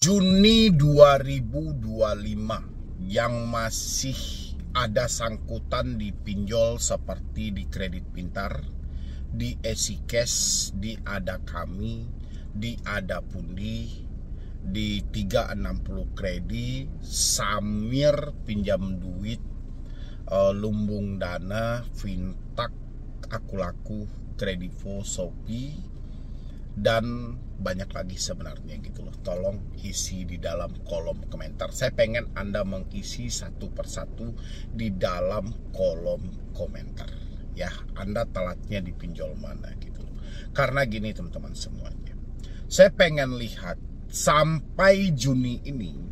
Juni 2025 yang masih ada sangkutan di pinjol seperti di Kredit Pintar, di EasyCash, di Ada Kami, di Ada Pundi, di 360 Kredi, Samir pinjam duit, Lumbung Dana, Fintak, Akulaku, Kredivo, Shopee, dan banyak lagi sebenarnya gitu loh. Tolong isi di dalam kolom komentar. Saya pengen Anda mengisi satu persatu di dalam kolom komentar. Ya, Anda telatnya di pinjol mana gitu loh. Karena gini teman-teman semuanya, saya pengen lihat sampai Juni ini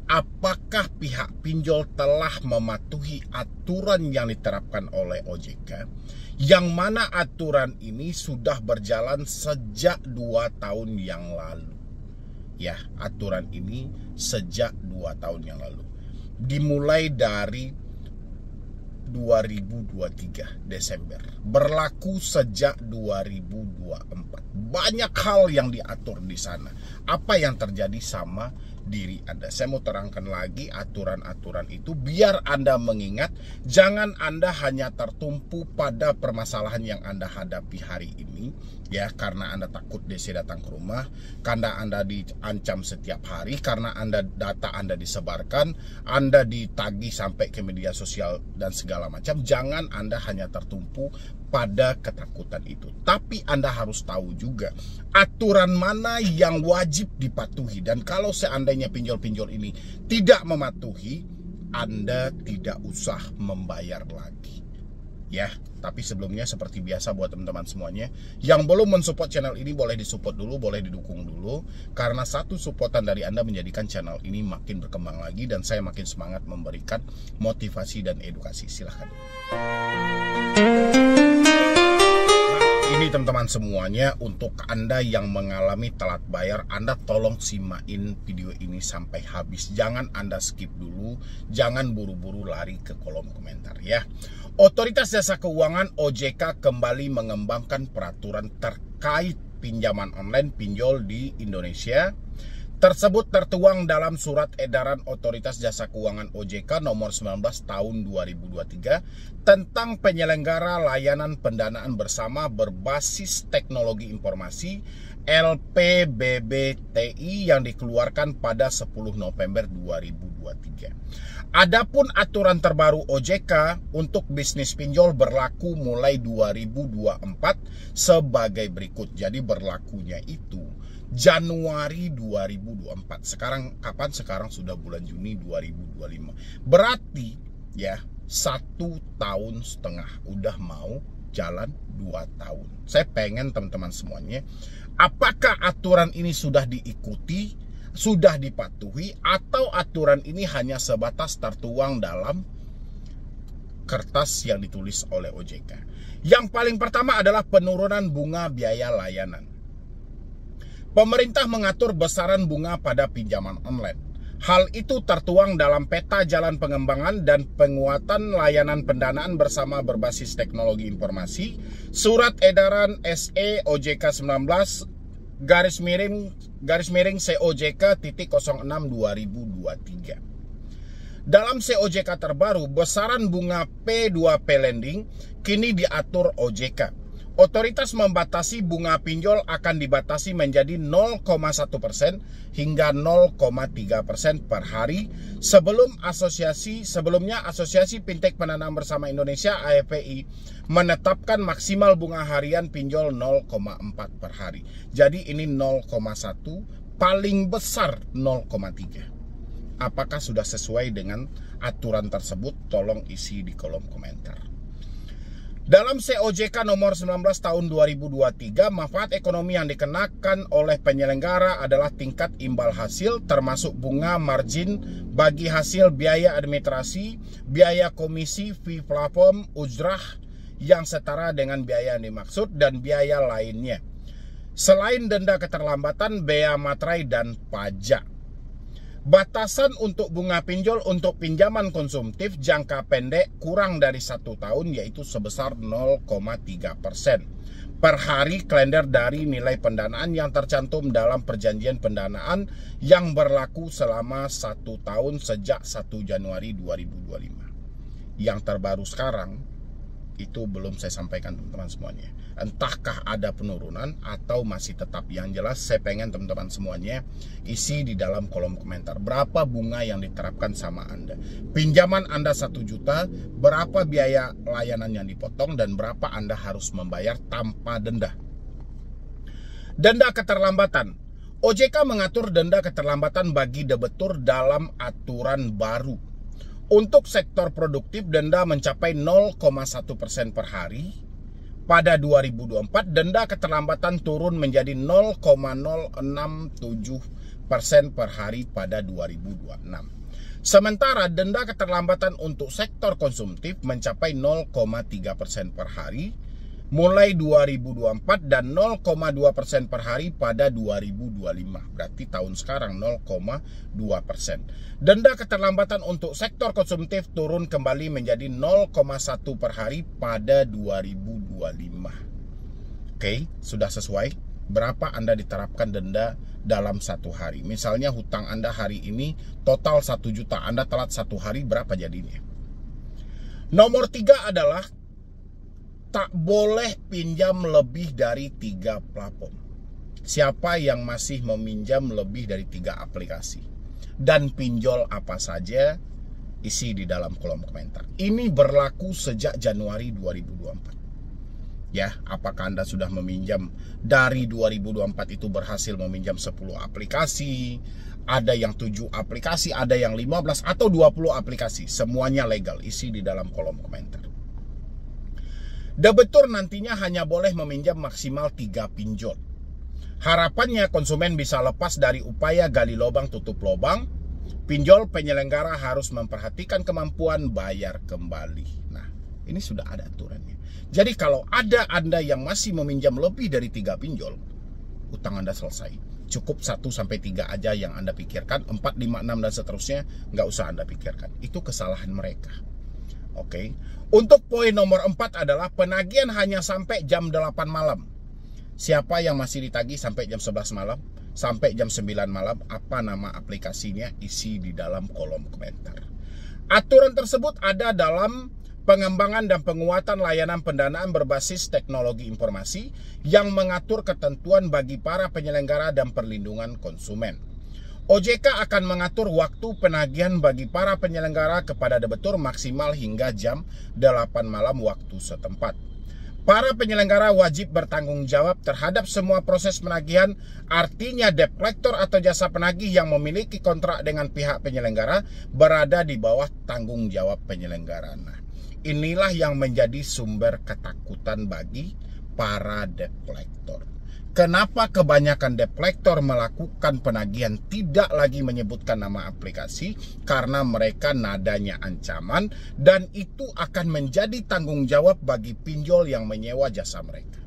apakah pihak pinjol telah mematuhi aturan yang diterapkan oleh OJK, yang mana aturan ini sudah berjalan sejak 2 tahun yang lalu. Ya, aturan ini sejak 2 tahun yang lalu. Dimulai dari 2023 Desember. Berlaku sejak 2024. Banyak hal yang diatur di sana. Apa yang terjadi sama diri Anda? Saya mau terangkan lagi aturan-aturan itu biar Anda mengingat. Jangan Anda hanya tertumpu pada permasalahan yang Anda hadapi hari ini, ya, karena Anda takut DC datang ke rumah, karena Anda diancam setiap hari, karena data Anda disebarkan, Anda ditagih sampai ke media sosial dan segala macam. Jangan Anda hanya tertumpu pada ketakutan itu, tapi Anda harus tahu juga aturan mana yang wajib dipatuhi. Dan kalau seandainya pinjol-pinjol ini tidak mematuhi, Anda tidak usah membayar lagi. Ya, tapi sebelumnya seperti biasa buat teman-teman semuanya yang belum mensupport channel ini, boleh disupport dulu, boleh didukung dulu, karena satu supportan dari Anda menjadikan channel ini makin berkembang lagi dan saya makin semangat memberikan motivasi dan edukasi. Silahkan. Ini teman-teman semuanya, untuk Anda yang mengalami telat bayar, Anda tolong simain video ini sampai habis. Jangan Anda skip dulu, jangan buru-buru lari ke kolom komentar ya. Otoritas Jasa Keuangan OJK kembali mengembangkan peraturan terkait pinjaman online pinjol di Indonesia. Tersebut tertuang dalam Surat Edaran Otoritas Jasa Keuangan OJK nomor 19 tahun 2023 tentang penyelenggara layanan pendanaan bersama berbasis teknologi informasi LPBBTI yang dikeluarkan pada 10 November 2023. Adapun aturan terbaru OJK untuk bisnis pinjol berlaku mulai 2024 sebagai berikut. Jadi berlakunya itu Januari 2024. Sekarang kapan? Sekarang sudah bulan Juni 2025. Berarti ya 1,5 tahun. Udah mau jalan 2 tahun. Saya pengen teman-teman semuanya, apakah aturan ini sudah diikuti, sudah dipatuhi, atau aturan ini hanya sebatas tertuang dalam kertas yang ditulis oleh OJK. Yang paling pertama adalah penurunan bunga biaya layanan. Pemerintah mengatur besaran bunga pada pinjaman online. Hal itu tertuang dalam peta jalan pengembangan dan penguatan layanan pendanaan bersama berbasis teknologi informasi, Surat Edaran SE OJK 19 garis miring COJK titik 06 2023. Dalam COJK terbaru, besaran bunga P2P lending kini diatur OJK. Otoritas membatasi bunga pinjol akan dibatasi menjadi 0,1% hingga 0,3% per hari. Sebelumnya Asosiasi Fintech Pendanaan Bersama Indonesia AFPI menetapkan maksimal bunga harian pinjol 0,4 per hari. Jadi ini 0,1, paling besar 0,3. Apakah sudah sesuai dengan aturan tersebut? Tolong isi di kolom komentar. Dalam COJK nomor 19 tahun 2023, manfaat ekonomi yang dikenakan oleh penyelenggara adalah tingkat imbal hasil, termasuk bunga margin bagi hasil biaya administrasi, biaya komisi, fee platform, ujrah yang setara dengan biaya yang dimaksud, dan biaya lainnya. Selain denda keterlambatan, bea materai, dan pajak. Batasan untuk bunga pinjol untuk pinjaman konsumtif jangka pendek kurang dari 1 tahun yaitu sebesar 0,3%. per hari kalender dari nilai pendanaan yang tercantum dalam perjanjian pendanaan yang berlaku selama 1 tahun sejak 1 Januari 2025. Yang terbaru sekarang itu belum saya sampaikan teman-teman semuanya. Entahkah ada penurunan atau masih tetap. Yang jelas saya pengen teman-teman semuanya isi di dalam kolom komentar berapa bunga yang diterapkan sama Anda. Pinjaman Anda 1 juta, berapa biaya layanan yang dipotong dan berapa Anda harus membayar tanpa denda. Denda keterlambatan. OJK mengatur denda keterlambatan bagi debitur dalam aturan baru. Untuk sektor produktif, denda mencapai 0,1% per hari. Pada 2024, denda keterlambatan turun menjadi 0,067% per hari pada 2026. Sementara denda keterlambatan untuk sektor konsumtif mencapai 0,3% per hari mulai 2024 dan 0,2% per hari pada 2025. Berarti tahun sekarang 0,2%. Denda keterlambatan untuk sektor konsumtif turun kembali menjadi 0,1 per hari pada 2025. Oke, sudah sesuai. Berapa Anda diterapkan denda dalam 1 hari? Misalnya hutang Anda hari ini total 1 juta. Anda telat 1 hari, berapa jadinya? Nomor 3 adalah tak boleh pinjam lebih dari 3 platform. Siapa yang masih meminjam lebih dari 3 aplikasi? Dan pinjol apa saja? Isi di dalam kolom komentar. Ini berlaku sejak Januari 2024. Ya, apakah Anda sudah meminjam dari 2024 itu berhasil meminjam 10 aplikasi? Ada yang 7 aplikasi, ada yang 15 atau 20 aplikasi. Semuanya legal. Isi di dalam kolom komentar. Debitur nantinya hanya boleh meminjam maksimal 3 pinjol. Harapannya konsumen bisa lepas dari upaya gali lubang tutup lubang. Pinjol penyelenggara harus memperhatikan kemampuan bayar kembali. Nah, ini sudah ada aturannya. Jadi kalau ada Anda yang masih meminjam lebih dari 3 pinjol, utang Anda selesai. Cukup 1-3 aja yang Anda pikirkan, 4, 5, 6 dan seterusnya nggak usah Anda pikirkan. Itu kesalahan mereka. Oke. Untuk poin nomor 4 adalah penagihan hanya sampai jam 8 malam. Siapa yang masih ditagih sampai jam 11 malam, sampai jam 9 malam, apa nama aplikasinya? Isi di dalam kolom komentar. Aturan tersebut ada dalam pengembangan dan penguatan layanan pendanaan berbasis teknologi informasi yang mengatur ketentuan bagi para penyelenggara dan perlindungan konsumen. OJK akan mengatur waktu penagihan bagi para penyelenggara kepada debitur maksimal hingga jam 8 malam waktu setempat. Para penyelenggara wajib bertanggung jawab terhadap semua proses penagihan, artinya debt collector atau jasa penagih yang memiliki kontrak dengan pihak penyelenggara berada di bawah tanggung jawab penyelenggara. Nah, inilah yang menjadi sumber ketakutan bagi para debt collector. Kenapa kebanyakan debt collector melakukan penagihan tidak lagi menyebutkan nama aplikasi? Karena mereka nadanya ancaman dan itu akan menjadi tanggung jawab bagi pinjol yang menyewa jasa mereka.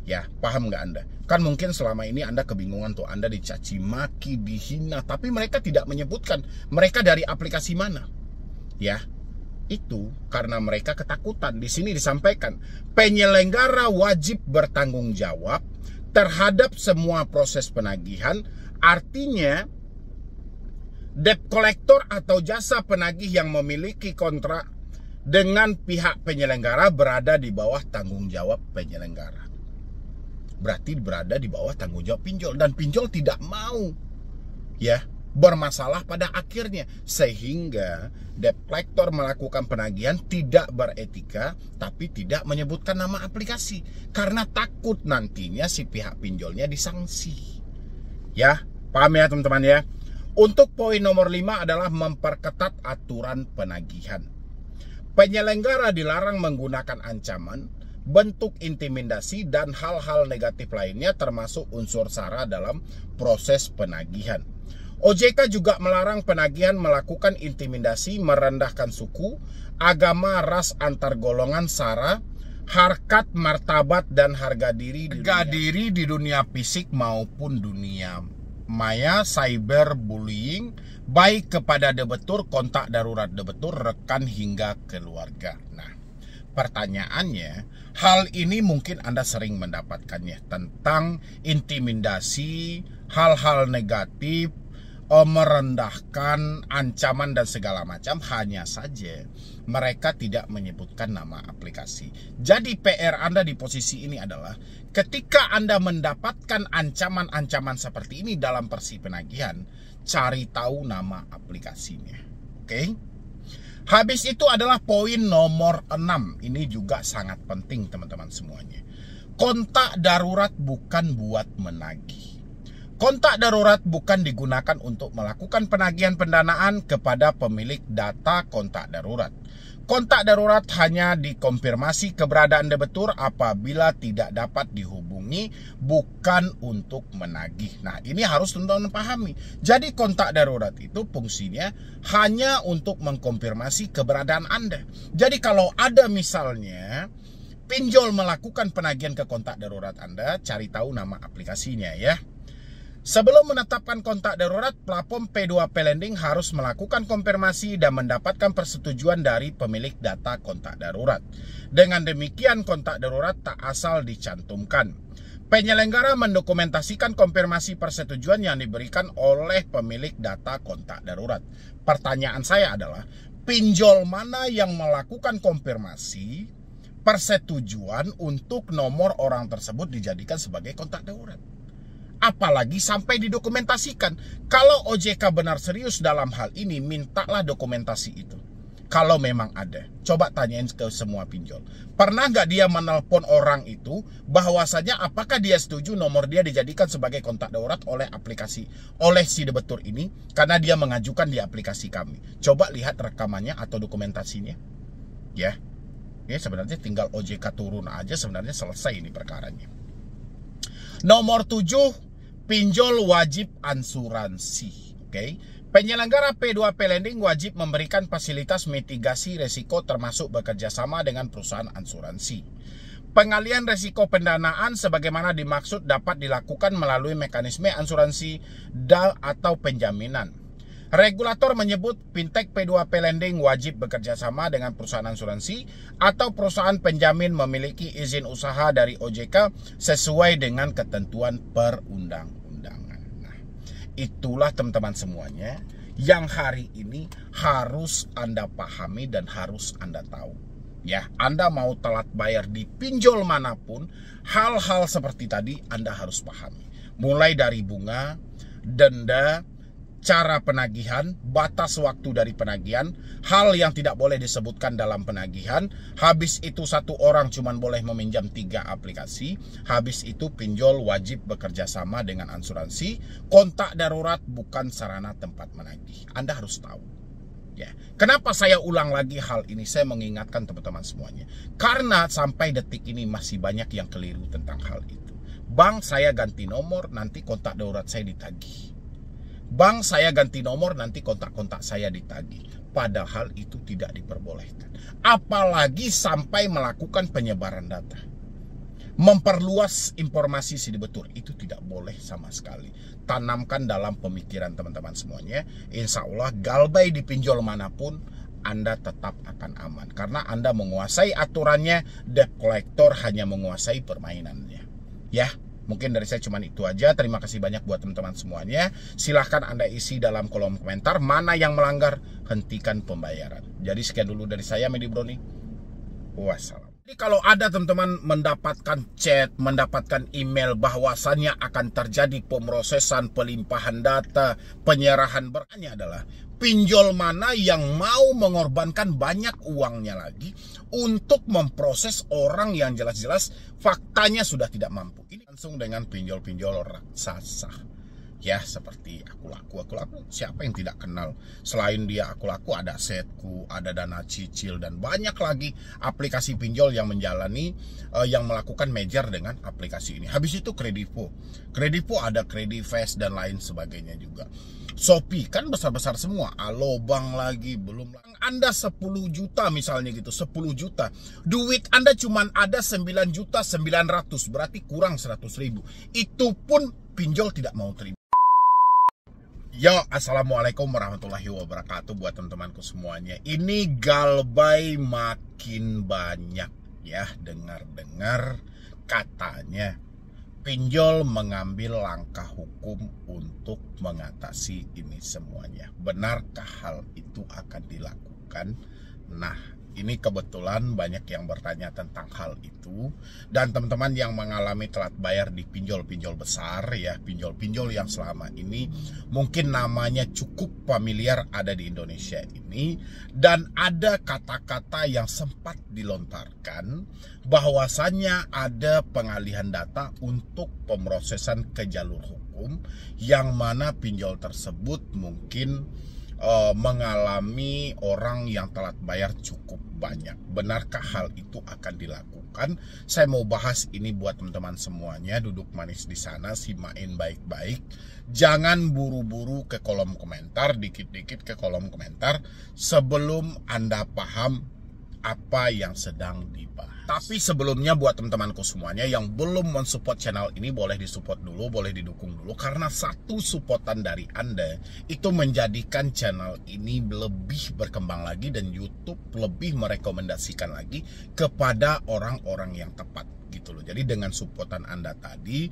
Ya, paham nggak Anda? Kan mungkin selama ini Anda kebingungan tuh, Anda dicaci maki, dihina, tapi mereka tidak menyebutkan mereka dari aplikasi mana. Ya, itu karena mereka ketakutan. Di sini disampaikan, penyelenggara wajib bertanggung jawab terhadap semua proses penagihan. Artinya, debt collector atau jasa penagih yang memiliki kontrak dengan pihak penyelenggara berada di bawah tanggung jawab penyelenggara. Berarti berada di bawah tanggung jawab pinjol, dan pinjol tidak mau bermasalah pada akhirnya, sehingga debt collector melakukan penagihan tidak beretika tapi tidak menyebutkan nama aplikasi karena takut nantinya si pihak pinjolnya disanksi. Ya, paham ya teman-teman ya. Untuk poin nomor 5 adalah memperketat aturan penagihan. Penyelenggara dilarang menggunakan ancaman, bentuk intimidasi dan hal-hal negatif lainnya termasuk unsur sara dalam proses penagihan. OJK juga melarang penagihan melakukan intimidasi, merendahkan suku, agama, ras, antar golongan, sara, harkat, martabat, dan harga diri di dunia fisik maupun dunia maya, cyberbullying, baik kepada debitur, kontak darurat debitur, rekan hingga keluarga. Nah, Pertanyaannya, hal ini mungkin Anda sering mendapatkannya tentang intimidasi, hal-hal negatif, merendahkan, ancaman dan segala macam. Hanya saja mereka tidak menyebutkan nama aplikasi. Jadi PR Anda di posisi ini adalah ketika Anda mendapatkan ancaman-ancaman seperti ini dalam versi penagihan, cari tahu nama aplikasinya. Oke? Habis itu adalah poin nomor 6. Ini juga sangat penting teman-teman semuanya. Kontak darurat bukan buat menagih. Kontak darurat bukan digunakan untuk melakukan penagihan pendanaan kepada pemilik data kontak darurat. Kontak darurat hanya dikonfirmasi keberadaan debitur apabila tidak dapat dihubungi, bukan untuk menagih. Nah, ini harus teman-teman pahami. Jadi kontak darurat itu fungsinya hanya untuk mengkonfirmasi keberadaan Anda. Jadi kalau ada misalnya pinjol melakukan penagihan ke kontak darurat Anda, cari tahu nama aplikasinya ya. Sebelum menetapkan kontak darurat, platform P2P Lending harus melakukan konfirmasi dan mendapatkan persetujuan dari pemilik data kontak darurat. Dengan demikian, kontak darurat tak asal dicantumkan. Penyelenggara mendokumentasikan konfirmasi persetujuan yang diberikan oleh pemilik data kontak darurat. Pertanyaan saya adalah, pinjol mana yang melakukan konfirmasi persetujuan untuk nomor orang tersebut dijadikan sebagai kontak darurat? Apalagi sampai didokumentasikan. Kalau OJK benar serius dalam hal ini, mintalah dokumentasi itu. Kalau memang ada, coba tanyain ke semua pinjol. Pernah nggak dia menelpon orang itu bahwasanya apakah dia setuju nomor dia dijadikan sebagai kontak darurat oleh aplikasi, oleh si debitur ini, karena dia mengajukan di aplikasi kami. Coba lihat rekamannya atau dokumentasinya. Ya, ini sebenarnya tinggal OJK turun aja, sebenarnya selesai ini perkaranya. Nomor 7, pinjol wajib asuransi. Oke. Penyelenggara P2P Lending wajib memberikan fasilitas mitigasi risiko termasuk bekerja sama dengan perusahaan asuransi. Pengalian risiko pendanaan sebagaimana dimaksud dapat dilakukan melalui mekanisme asuransi atau penjaminan. Regulator menyebut fintech P2P Lending wajib bekerja sama dengan perusahaan asuransi atau perusahaan penjamin memiliki izin usaha dari OJK sesuai dengan ketentuan perundang-undangan. Nah, itulah teman-teman semuanya yang hari ini harus Anda pahami dan harus Anda tahu. Ya, Anda mau telat bayar di pinjol manapun, hal-hal seperti tadi Anda harus pahami. Mulai dari bunga, denda, cara penagihan, batas waktu dari penagihan, hal yang tidak boleh disebutkan dalam penagihan. Habis itu satu orang cuma boleh meminjam 3 aplikasi. Habis itu pinjol wajib bekerja sama dengan asuransi. Kontak darurat bukan sarana tempat menagih. Anda harus tahu. Ya, kenapa saya ulang lagi hal ini? Saya mengingatkan teman-teman semuanya. Karena sampai detik ini masih banyak yang keliru tentang hal itu. Bang, saya ganti nomor, nanti kontak darurat saya ditagih. Bang, saya ganti nomor, nanti kontak-kontak saya ditagih. Padahal itu tidak diperbolehkan. Apalagi sampai melakukan penyebaran data. Memperluas informasi si debitur, itu tidak boleh sama sekali. Tanamkan dalam pemikiran teman-teman semuanya. Insya Allah, galbay di pinjol manapun, Anda tetap akan aman. Karena Anda menguasai aturannya, debt collector hanya menguasai permainannya. Ya. Mungkin dari saya cuma itu aja. Terima kasih banyak buat teman-teman semuanya. Silahkan Anda isi dalam kolom komentar mana yang melanggar, hentikan pembayaran. Jadi sekian dulu dari saya, Medi Broni. Wassalam. Jadi kalau ada teman-teman mendapatkan chat, mendapatkan email bahwasannya akan terjadi pemrosesan, pelimpahan data, penyerahan berkanya adalah pinjol mana yang mau mengorbankan banyak uangnya lagi untuk memproses orang yang jelas-jelas faktanya sudah tidak mampu. Ini langsung dengan pinjol-pinjol raksasa. Ya, seperti aku laku, siapa yang tidak kenal? Selain dia aku laku, ada Setku, ada Dana Cicil, dan banyak lagi aplikasi pinjol yang menjalani, yang melakukan merger dengan aplikasi ini. Habis itu Kredivo ada Kredivest dan lain sebagainya juga. Shopee kan besar-besar semua, Alobank lagi, belum Anda 10 juta misalnya gitu, 10 juta. Duit Anda cuma ada 9.900.000, berarti kurang 100.000. Itu pun pinjol tidak mau terima. Yo, assalamualaikum warahmatullahi wabarakatuh buat teman-temanku semuanya. Ini galbay makin banyak ya, dengar-dengar katanya pinjol mengambil langkah hukum untuk mengatasi ini semuanya. Benarkah hal itu akan dilakukan? Nah, ini kebetulan banyak yang bertanya tentang hal itu. Dan teman-teman yang mengalami telat bayar di pinjol-pinjol besar ya, pinjol-pinjol yang selama ini mungkin namanya cukup familiar ada di Indonesia ini. Dan ada kata-kata yang sempat dilontarkan bahwasannya ada pengalihan data untuk pemrosesan ke jalur hukum, yang mana pinjol tersebut mungkin mengalami orang yang telat bayar cukup banyak. Benarkah hal itu akan dilakukan? Saya mau bahas ini buat teman-teman semuanya. Duduk manis di sana, simain baik-baik. Jangan buru-buru ke kolom komentar, dikit-dikit ke kolom komentar sebelum Anda paham apa yang sedang dibahas. Tapi sebelumnya buat teman-temanku semuanya yang belum mensupport channel ini, boleh disupport dulu, boleh didukung dulu. Karena satu supportan dari Anda itu menjadikan channel ini lebih berkembang lagi dan YouTube lebih merekomendasikan lagi kepada orang-orang yang tepat gitu loh. Jadi dengan supportan Anda tadi,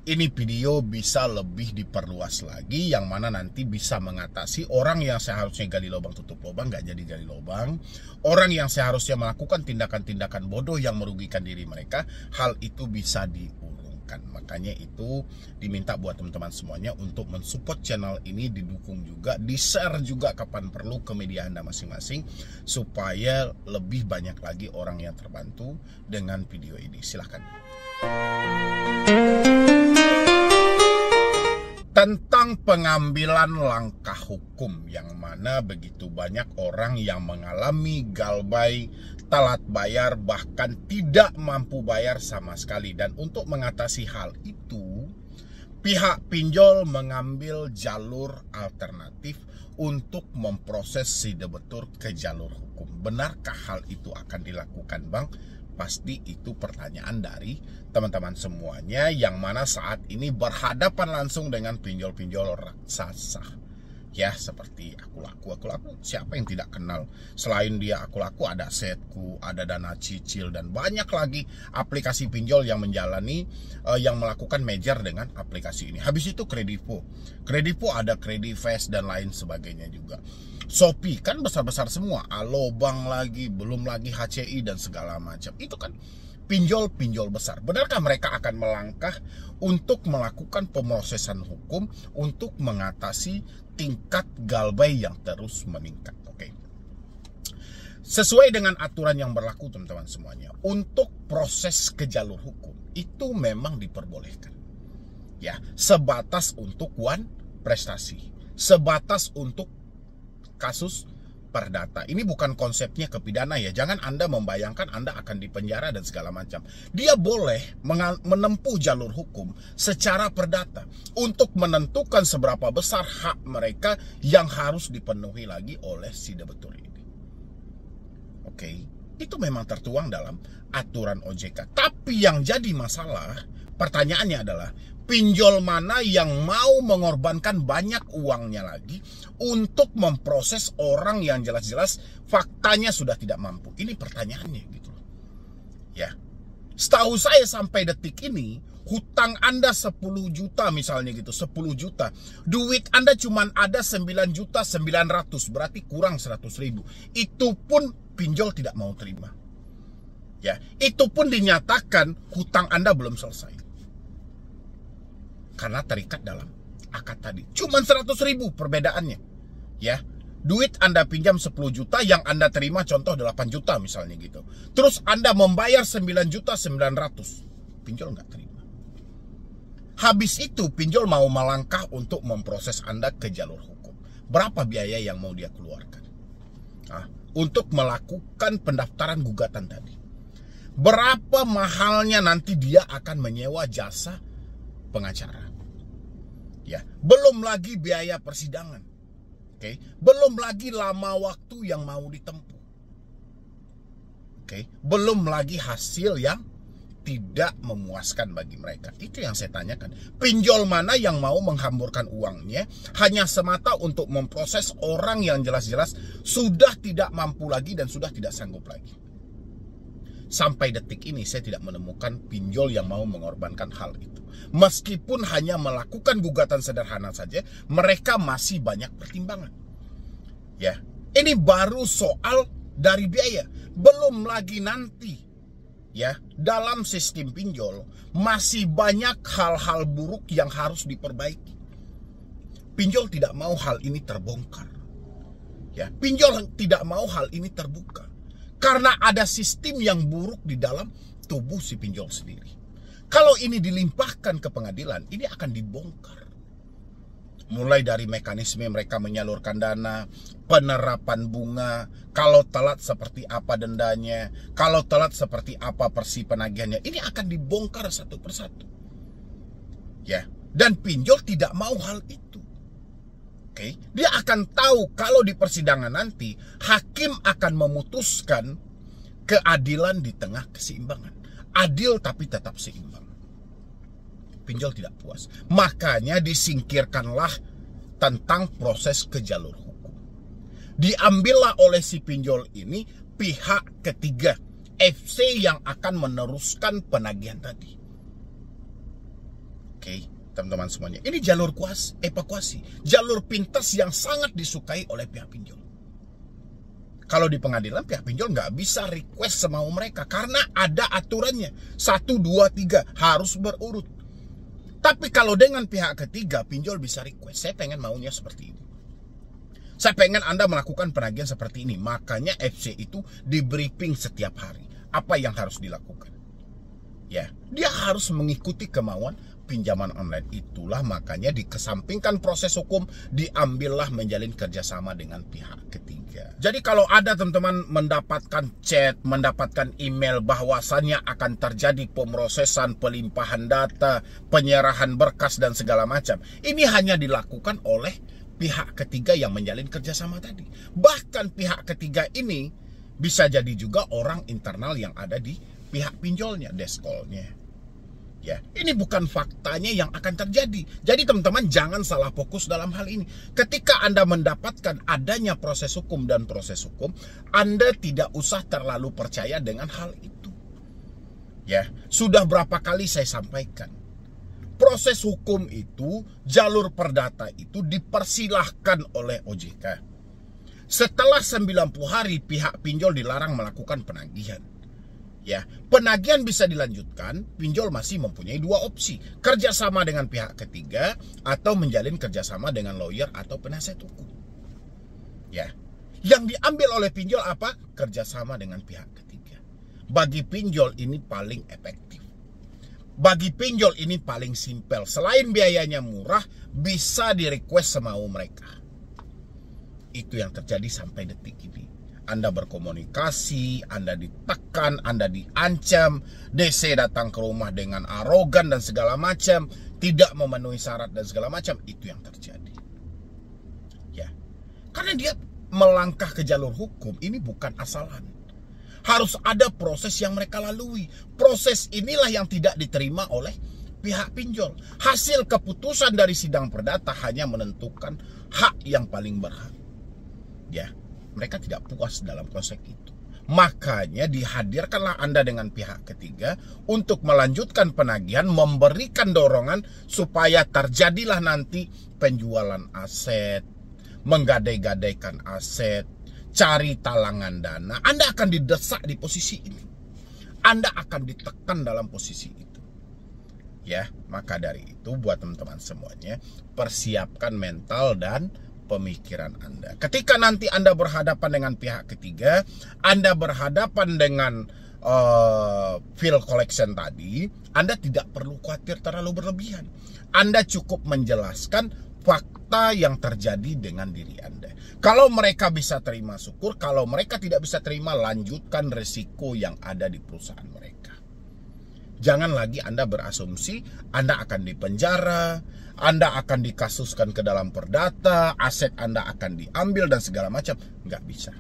ini video bisa lebih diperluas lagi, yang mana nanti bisa mengatasi orang yang seharusnya gali lubang tutup lubang nggak jadi gali lubang, orang yang seharusnya melakukan tindakan-tindakan bodoh yang merugikan diri mereka, hal itu bisa diurungkan. Makanya itu diminta buat teman-teman semuanya untuk mensupport channel ini, didukung juga, di-share juga kapan perlu ke media Anda masing-masing, supaya lebih banyak lagi orang yang terbantu dengan video ini. Silahkan. Tentang pengambilan langkah hukum, yang mana begitu banyak orang yang mengalami galbay, telat bayar, bahkan tidak mampu bayar sama sekali. Dan untuk mengatasi hal itu, pihak pinjol mengambil jalur alternatif untuk memproses si debetur ke jalur hukum. Benarkah hal itu akan dilakukan, Bang? Pasti itu pertanyaan dari teman-teman semuanya, yang mana saat ini berhadapan langsung dengan pinjol-pinjol raksasa. Ya, seperti Aku Laku. Siapa yang tidak kenal? Selain dia Aku Laku, ada Setku, ada Dana Cicil, dan banyak lagi aplikasi pinjol yang menjalani, yang melakukan merger dengan aplikasi ini. Habis itu Kredivo ada Kredivest dan lain sebagainya juga. Shopee kan besar-besar semua, Alobank lagi, belum lagi HCI dan segala macam. Itu kan pinjol-pinjol besar. Benarkah mereka akan melangkah untuk melakukan pemrosesan hukum untuk mengatasi tingkat galbay yang terus meningkat? Oke. Sesuai dengan aturan yang berlaku teman-teman semuanya, untuk proses ke jalur hukum itu memang diperbolehkan. Ya, sebatas untuk prestasi, sebatas untuk kasus perdata. Ini bukan konsepnya kepidana ya. Jangan Anda membayangkan Anda akan dipenjara dan segala macam. Dia boleh menempuh jalur hukum secara perdata untuk menentukan seberapa besar hak mereka yang harus dipenuhi lagi oleh si debetur ini. Oke, itu memang tertuang dalam aturan OJK. Tapi yang jadi masalah, pertanyaannya adalah, pinjol mana yang mau mengorbankan banyak uangnya lagi untuk memproses orang yang jelas-jelas faktanya sudah tidak mampu? Ini pertanyaannya gitu loh. Ya. Setahu saya sampai detik ini, hutang Anda 10 juta misalnya gitu, 10 juta. Duit Anda cuma ada 9.900.000, berarti kurang 100.000. Itu pun pinjol tidak mau terima. Ya, itu pun dinyatakan hutang Anda belum selesai, karena terikat dalam akad tadi. Cuman 100.000 perbedaannya. Ya, duit Anda pinjam 10 juta, yang Anda terima contoh 8 juta misalnya gitu. Terus Anda membayar 9.900.000. Pinjol nggak terima. Habis itu pinjol mau melangkah untuk memproses Anda ke jalur hukum. Berapa biaya yang mau dia keluarkan? Untuk melakukan pendaftaran gugatan tadi. Berapa mahalnya nanti dia akan menyewa jasa pengacara? Ya, belum lagi biaya persidangan. Oke, belum lagi lama waktu yang mau ditempuh. Oke, belum lagi hasil yang tidak memuaskan bagi mereka. Itu yang saya tanyakan. Pinjol mana yang mau menghamburkan uangnya hanya semata untuk memproses orang yang jelas-jelas sudah tidak mampu lagi dan sudah tidak sanggup lagi. Sampai detik ini saya tidak menemukan pinjol yang mau mengorbankan hal itu. Meskipun hanya melakukan gugatan sederhana saja, mereka masih banyak pertimbangan. Ya, ini baru soal dari biaya, belum lagi nanti ya dalam sistem pinjol masih banyak hal-hal buruk yang harus diperbaiki. Pinjol tidak mau hal ini terbongkar. Ya, pinjol tidak mau hal ini terbuka karena ada sistem yang buruk di dalam tubuh si pinjol sendiri. Kalau ini dilimpahkan ke pengadilan, ini akan dibongkar. Mulai dari mekanisme mereka menyalurkan dana, penerapan bunga, kalau telat seperti apa dendanya, kalau telat seperti apa persi penagihannya, ini akan dibongkar satu persatu. Ya, dan pinjol tidak mau hal itu. Oke, dia akan tahu kalau di persidangan nanti hakim akan memutuskan keadilan di tengah keseimbangan. Adil tapi tetap seimbang. Pinjol tidak puas. Makanya disingkirkanlah tentang proses ke jalur hukum. Diambillah oleh si pinjol ini pihak ketiga, FC yang akan meneruskan penagihan tadi. Oke, teman-teman semuanya. Ini jalur evakuasi. Jalur pintas yang sangat disukai oleh pihak pinjol. Kalau di pengadilan pihak pinjol nggak bisa request semau mereka karena ada aturannya. 1, 2, 3 harus berurut. Tapi kalau dengan pihak ketiga, pinjol bisa request, saya pengen maunya seperti ini. Saya pengen Anda melakukan penagihan seperti ini. Makanya FC itu di briefing setiap hari. Apa yang harus dilakukan? Ya, dia harus mengikuti kemauan pinjaman online. Itulah makanya dikesampingkan proses hukum, diambillah menjalin kerjasama dengan pihak ketiga. Jadi kalau ada teman-teman mendapatkan chat, mendapatkan email bahwasannya akan terjadi pemrosesan, pelimpahan data, penyerahan berkas dan segala macam, ini hanya dilakukan oleh pihak ketiga yang menjalin kerjasama tadi. Bahkan pihak ketiga ini bisa jadi juga orang internal yang ada di pihak pinjolnya, deskolnya. Ya, ini bukan faktanya yang akan terjadi. Jadi teman-teman jangan salah fokus dalam hal ini. Ketika Anda mendapatkan adanya proses hukum dan proses hukum, Anda tidak usah terlalu percaya dengan hal itu. Ya, sudah berapa kali saya sampaikan. Proses hukum itu, jalur perdata itu dipersilahkan oleh OJK. Setelah 90 hari pihak pinjol dilarang melakukan penagihan. Ya, penagihan bisa dilanjutkan, pinjol masih mempunyai dua opsi. Kerjasama dengan pihak ketiga atau menjalin kerjasama dengan lawyer atau penasihat hukum. Ya, yang diambil oleh pinjol apa? Kerjasama dengan pihak ketiga. Bagi pinjol ini paling efektif. Bagi pinjol ini paling simpel. Selain biayanya murah, bisa di-request semau mereka. Itu yang terjadi sampai detik ini. Anda berkomunikasi, Anda ditekan, Anda diancam, DC datang ke rumah dengan arogan dan segala macam, tidak memenuhi syarat dan segala macam, itu yang terjadi. Ya, karena dia melangkah ke jalur hukum, ini bukan asalan. Harus ada proses yang mereka lalui. Proses inilah yang tidak diterima oleh pihak pinjol. Hasil keputusan dari sidang perdata hanya menentukan hak yang paling berhak. Ya, mereka tidak puas dalam proses itu. Makanya dihadirkanlah Anda dengan pihak ketiga untuk melanjutkan penagihan, memberikan dorongan supaya terjadilah nanti penjualan aset, menggadai-gadaikan aset, cari talangan dana. Anda akan didesak di posisi ini. Anda akan ditekan dalam posisi itu. Ya, maka dari itu buat teman-teman semuanya, persiapkan mental dan pemikiran Anda. Ketika nanti Anda berhadapan dengan pihak ketiga, Anda berhadapan dengan bill collection tadi, Anda tidak perlu khawatir terlalu berlebihan. Anda cukup menjelaskan fakta yang terjadi dengan diri Anda. Kalau mereka bisa terima, syukur. Kalau mereka tidak bisa terima, lanjutkan resiko yang ada di perusahaan mereka. Jangan lagi Anda berasumsi Anda akan dipenjara, Anda akan dikasuskan ke dalam perdata, aset Anda akan diambil dan segala macam. Nggak bisa.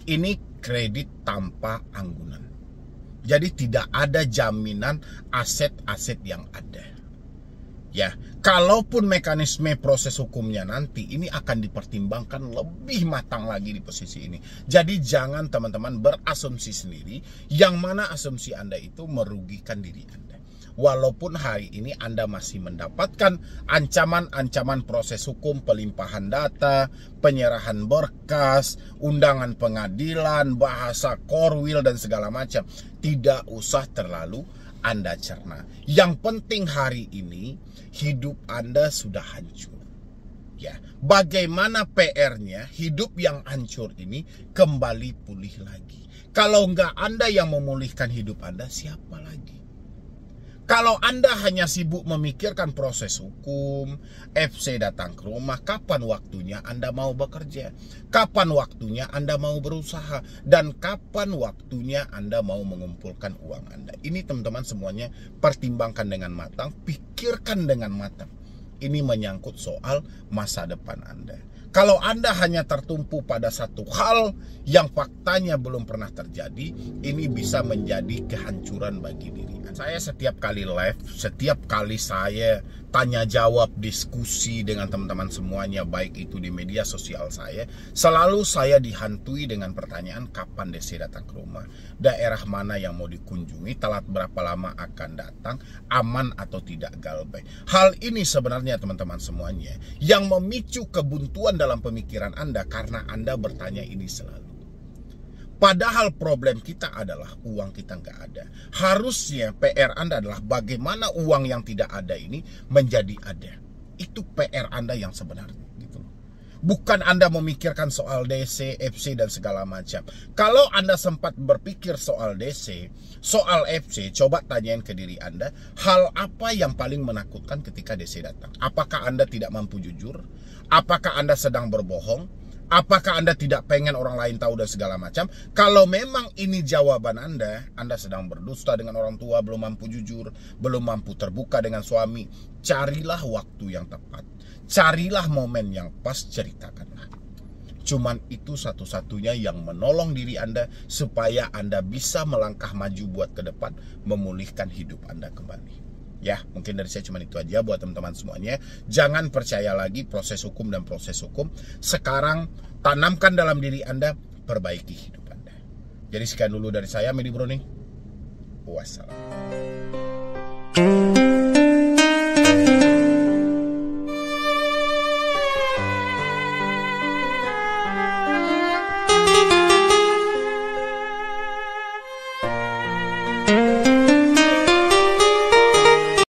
Ini kredit tanpa anggunan. Jadi tidak ada jaminan aset-aset yang ada. Ya, kalaupun mekanisme proses hukumnya nanti ini akan dipertimbangkan lebih matang lagi di posisi ini. Jadi jangan teman-teman berasumsi sendiri yang mana asumsi Anda itu merugikan diri Anda. Walaupun hari ini Anda masih mendapatkan ancaman-ancaman proses hukum, pelimpahan data, penyerahan berkas, undangan pengadilan, bahasa korwil dan segala macam. Tidak usah terlalu Anda cerna. Yang penting hari ini hidup Anda sudah hancur. Ya, bagaimana PR-nya hidup yang hancur ini kembali pulih lagi. Kalau enggak Anda yang memulihkan hidup Anda, siapa lagi? Kalau Anda hanya sibuk memikirkan proses hukum, FC datang ke rumah, kapan waktunya Anda mau bekerja? Kapan waktunya Anda mau berusaha? Dan kapan waktunya Anda mau mengumpulkan uang Anda? Ini teman-teman semuanya pertimbangkan dengan matang, pikirkan dengan matang. Ini menyangkut soal masa depan Anda. Kalau Anda hanya tertumpu pada satu hal yang faktanya belum pernah terjadi, ini bisa menjadi kehancuran bagi diri Anda. Saya setiap kali live, setiap kali saya tanya jawab, diskusi dengan teman-teman semuanya, baik itu di media sosial saya, selalu saya dihantui dengan pertanyaan kapan DC datang ke rumah, daerah mana yang mau dikunjungi, telat berapa lama akan datang, aman atau tidak Galbay. Hal ini sebenarnya teman-teman semuanya yang memicu kebuntuan dalam pemikiran Anda karena Anda bertanya ini selalu. Padahal problem kita adalah uang kita nggak ada. Harusnya PR Anda adalah bagaimana uang yang tidak ada ini menjadi ada. Itu PR Anda yang sebenarnya. Gitu. Bukan Anda memikirkan soal DC, FC, dan segala macam. Kalau Anda sempat berpikir soal DC, soal FC, coba tanyain ke diri Anda, hal apa yang paling menakutkan ketika DC datang? Apakah Anda tidak mampu jujur? Apakah Anda sedang berbohong? Apakah Anda tidak pengen orang lain tahu dan segala macam? Kalau memang ini jawaban Anda sedang berdusta dengan orang tua, belum mampu jujur, belum mampu terbuka dengan suami, carilah waktu yang tepat. Carilah momen yang pas, ceritakanlah. Cuman itu satu-satunya yang menolong diri Anda supaya Anda bisa melangkah maju buat ke depan, memulihkan hidup Anda kembali. Ya, mungkin dari saya cuma itu aja buat teman-teman semuanya. Jangan percaya lagi proses hukum dan proses hukum. Sekarang tanamkan dalam diri Anda, perbaiki hidup Anda. Jadi sekian dulu dari saya, Medi Browning. Wassalam.